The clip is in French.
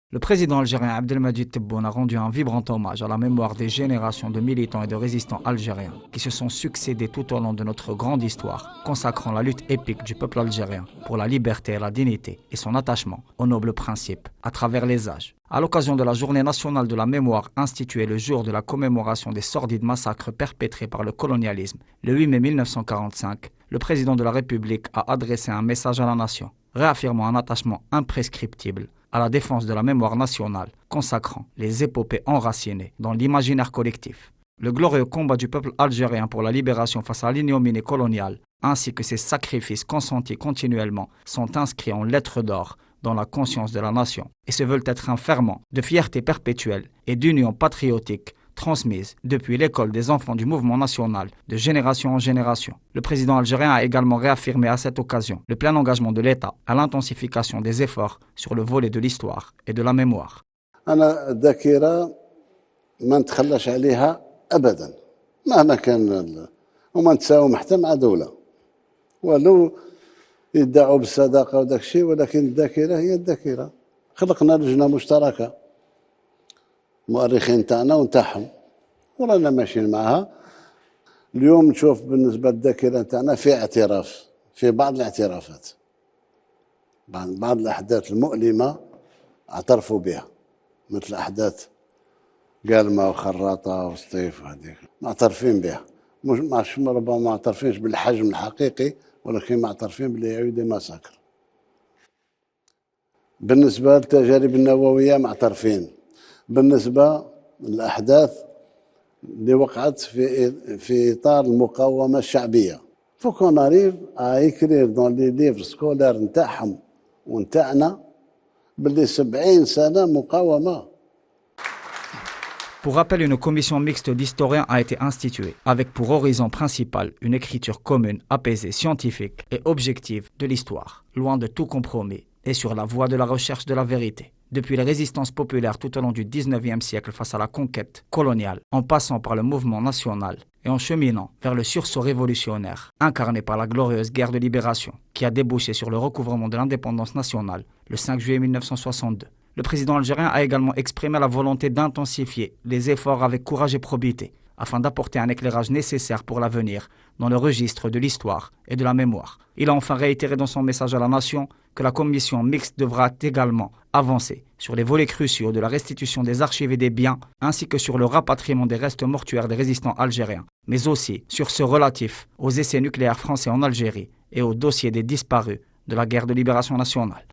Le président algérien Abdelmadjid Tebboune a rendu un vibrant hommage à la mémoire des générations de militants et de résistants algériens qui se sont succédés tout au long de notre grande histoire, consacrant la lutte épique du peuple algérien pour la liberté et la dignité et son attachement aux nobles principes à travers les âges. À l'occasion de la Journée nationale de la mémoire instituée le jour de la commémoration des sordides massacres perpétrés par le colonialisme, le 8 mai 1945, le président de la République a adressé un message à la nation, réaffirmant un attachement imprescriptible à la défense de la mémoire nationale, consacrant les épopées enracinées dans l'imaginaire collectif. Le glorieux combat du peuple algérien pour la libération face à l'ignominie coloniale, ainsi que ses sacrifices consentis continuellement, sont inscrits en lettres d'or dans la conscience de la nation et se veulent être un ferment de fierté perpétuelle et d'union patriotique transmise depuis l'école des enfants du mouvement national de génération en génération. Le président algérien a également réaffirmé à cette occasion le plein engagement de l'État à l'intensification des efforts sur le volet de l'histoire et de la mémoire. أنا الذاكرة ما نتخلاش عليها أبدا مهما كان وما نتساوم حتى مع دولة ولو يدعوا بالصداقة وداك الشيء ولكن الذاكرة هي الذاكرة. خلقنا لجنة مشتركة مؤرخين تاعنا ونتاعهم ورانا ماشيين معها. اليوم نشوف بالنسبة للذاكرة تاعنا في اعتراف في بعض الاعترافات، بعض الأحداث المؤلمة اعترفوا بها مثل أحداث قالمة وخراطة وسطيف هذيك معترفين بها، مش ربما معترفينش بالحجم الحقيقي ولكن معترفين باللي يعود ماساكر. بالنسبة للتجارب النووية معترفين. بالنسبة للأحداث اللي وقعت في إطار المقاومة الشعبية. فوكون أريف إكرير دون لي ليفر سكولار نتاعهم ونتاعنا باللي 70 سنة مقاومة. Pour rappel, une commission mixte d'historiens a été instituée, avec pour horizon principal une écriture commune, apaisée, scientifique et objective de l'histoire, loin de tout compromis, et sur la voie de la recherche de la vérité. Depuis les résistances populaires tout au long du XIXe siècle face à la conquête coloniale, en passant par le mouvement national et en cheminant vers le sursaut révolutionnaire, incarné par la glorieuse guerre de libération, qui a débouché sur le recouvrement de l'indépendance nationale le 5 juillet 1962. Le président algérien a également exprimé la volonté d'intensifier les efforts avec courage et probité, afin d'apporter un éclairage nécessaire pour l'avenir dans le registre de l'histoire et de la mémoire. Il a enfin réitéré dans son message à la nation que la commission mixte devra également avancer sur les volets cruciaux de la restitution des archives et des biens, ainsi que sur le rapatriement des restes mortuaires des résistants algériens, mais aussi sur ceux relatifs aux essais nucléaires français en Algérie et au dossier des disparus de la guerre de libération nationale.